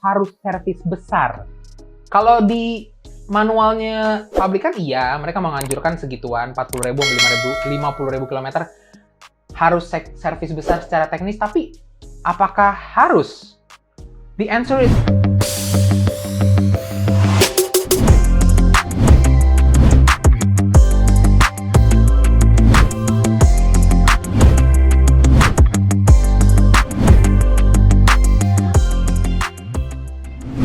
harus servis besar? Kalau di manualnya pabrikan, iya, mereka menganjurkan segituan, 40.000 sampai 50.000 kilometer harus servis besar secara teknis, tapi apakah harus? The answer is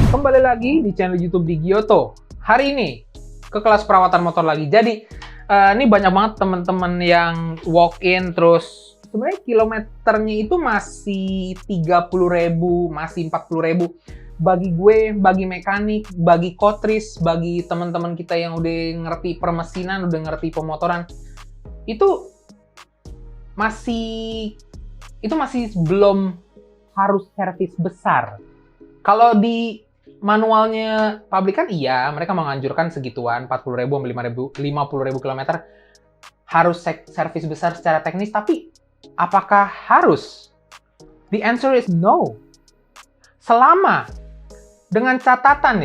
kembali lagi di channel YouTube di Giotto. Hari ini ke kelas perawatan motor lagi. Jadi ini banyak banget teman-teman yang walk in, terus sebenarnya kilometernya itu masih 30.000, masih 40.000. Bagi gue, bagi mekanik, bagi kotris, bagi teman-teman kita yang udah ngerti permesinan, udah ngerti pemotoran, itu masih belum harus servis besar. Kalau di manualnya pabrikan, iya, mereka menganjurkan segituan, 40.000 sampai 50.000 kilometer harus servis besar secara teknis, tapi apakah harus? The answer is no. Selama, dengan catatan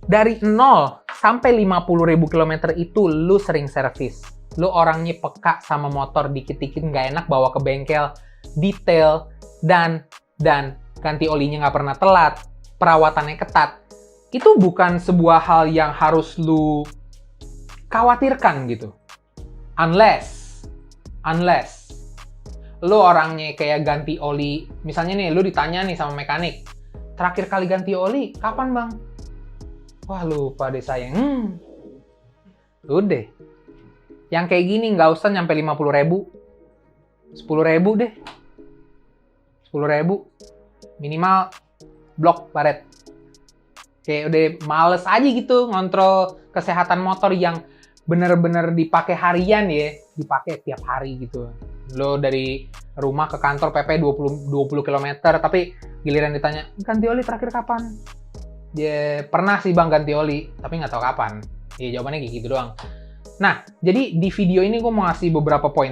dari 0 sampai 50.000 kilometer itu lu sering servis. Lu orangnya peka sama motor, dikit-dikit nggak enak bawa ke bengkel, detail, dan ganti olinya nggak pernah telat, perawatannya ketat. Itu bukan sebuah hal yang harus lu khawatirkan gitu. Unless lu orangnya kayak ganti oli. Misalnya nih, lu ditanya nih sama mekanik, terakhir kali ganti oli kapan bang? Wah lupa deh sayang. Udah. Yang kayak gini nggak usah nyampe 50.000. 10.000 deh. 10.000. Minimal blok baret. Kayak udah males aja gitu ngontrol kesehatan motor yang bener-bener dipakai harian ya, dipakai tiap hari gitu. Lo dari rumah ke kantor PP 20 km, tapi giliran ditanya, ganti oli terakhir kapan? Ya pernah sih bang ganti oli, tapi nggak tahu kapan. Ya jawabannya kayak gitu doang. Nah, jadi di video ini gue mau ngasih beberapa poin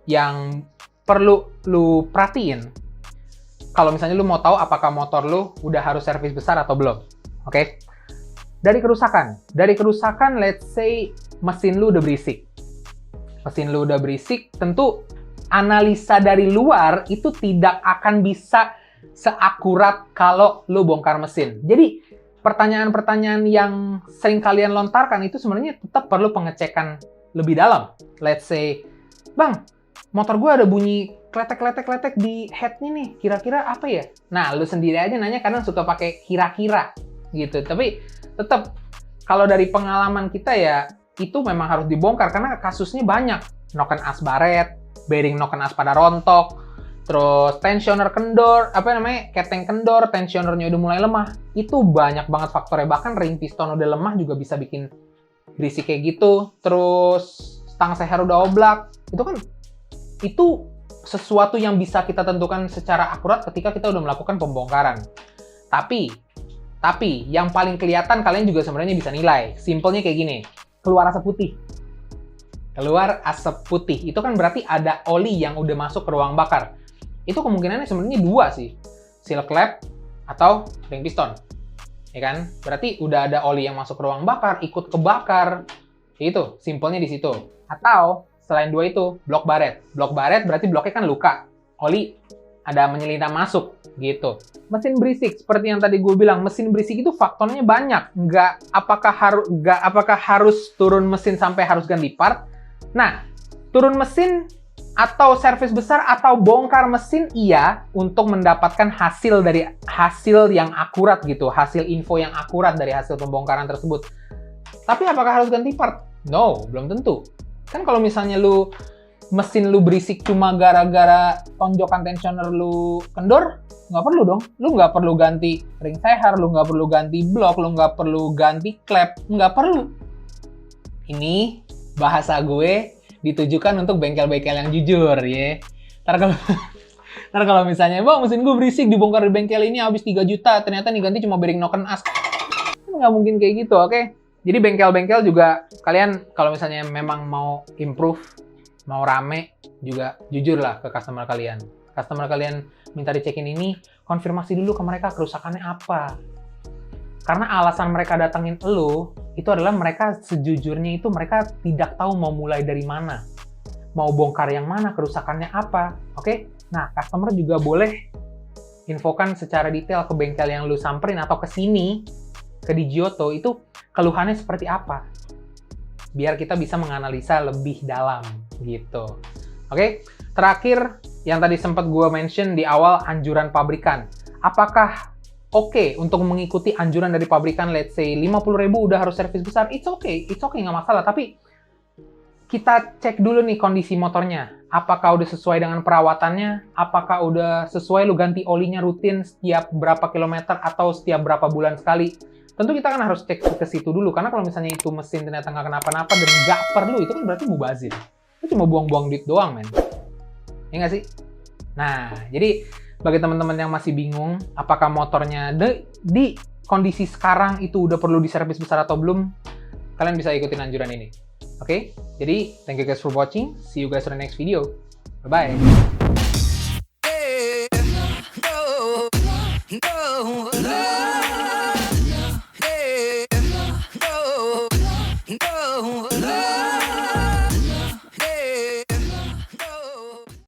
yang perlu lu perhatiin kalau misalnya lu mau tahu apakah motor lu udah harus servis besar atau belum. Oke? Dari kerusakan, let's say mesin lu udah berisik. Tentu analisa dari luar itu tidak akan bisa seakurat kalau lu bongkar mesin. Jadi, pertanyaan-pertanyaan yang sering kalian lontarkan itu sebenarnya tetap perlu pengecekan lebih dalam. Let's say, bang, motor gue ada bunyi kletek di headnya nih, kira-kira apa ya? Nah, lu sendiri aja nanya, kadang suka pakai kira-kira gitu. Tapi tetap kalau dari pengalaman kita ya, itu memang harus dibongkar karena kasusnya banyak. Noken as baret, bearing noken as pada rontok, terus tensioner kendor, keteng kendor, tensionernya udah mulai lemah. Itu banyak banget faktornya, bahkan ring piston udah lemah juga bisa bikin berisik kayak gitu. Terus stang seher udah oblak, itu sesuatu yang bisa kita tentukan secara akurat ketika kita udah melakukan pembongkaran. Tapi yang paling kelihatan kalian juga sebenarnya bisa nilai. Simpelnya kayak gini, keluar asap putih. Itu kan berarti ada oli yang udah masuk ke ruang bakar. Itu kemungkinannya sebenarnya dua sih, seal klep atau ring piston. Ya kan? Berarti udah ada oli yang masuk ke ruang bakar, ikut kebakar. Itu simpelnya di situ. Atau selain dua itu, blok baret. Blok baret berarti bloknya kan luka. Oli ada menyelinap masuk, gitu. Mesin berisik, seperti yang tadi gue bilang, mesin berisik itu faktornya banyak. Apakah harus turun mesin sampai harus ganti part? Nah, turun mesin atau servis besar atau bongkar mesin, iya, untuk mendapatkan hasil yang akurat gitu. Hasil info yang akurat dari hasil pembongkaran tersebut. Tapi apakah harus ganti part? No, belum tentu. Kan kalau misalnya mesin lu berisik cuma gara-gara tonjokan tensioner lu kendor, nggak perlu dong. Lu nggak perlu ganti ring seher, lu nggak perlu ganti blok, lu nggak perlu ganti klep, nggak perlu. Ini bahasa gue ditujukan untuk bengkel-bengkel yang jujur ya. Ntar kalau misalnya, bang mesin gue berisik dibongkar di bengkel ini habis 3 juta, ternyata diganti cuma bearing noken as. Nggak mungkin kayak gitu, oke? Jadi bengkel-bengkel juga, kalian kalau misalnya memang mau improve, mau rame, juga jujur lah ke customer kalian. customer kalian minta dicekin ini, konfirmasi dulu ke mereka kerusakannya apa. Karena alasan mereka datangin lo, itu adalah mereka sejujurnya itu mereka tidak tahu mau mulai dari mana. Mau bongkar yang mana, kerusakannya apa, oke? Nah, customer juga boleh infokan secara detail ke bengkel yang lu samperin atau ke sini, ke Digioto, itu keluhannya seperti apa. Biar kita bisa menganalisa lebih dalam, gitu. Oke, terakhir yang tadi sempat gue mention di awal, anjuran pabrikan. Apakah oke untuk mengikuti anjuran dari pabrikan, let's say 50.000 udah harus servis besar? It's okay, nggak masalah. Tapi kita cek dulu nih kondisi motornya. Apakah udah sesuai dengan perawatannya? Apakah udah sesuai lu ganti olinya rutin setiap berapa kilometer atau setiap berapa bulan sekali? Tentu kita kan harus cek ke situ dulu, karena kalau misalnya itu mesin ternyata nggak kenapa-napa dan nggak perlu, itu kan berarti mubazir. Itu cuma buang-buang duit doang, men. Ya nggak sih? Nah, jadi bagi teman-teman yang masih bingung, apakah motornya di kondisi sekarang itu udah perlu diservis besar atau belum, kalian bisa ikutin anjuran ini. Oke? Jadi, thank you guys for watching. See you guys on the next video. Bye-bye.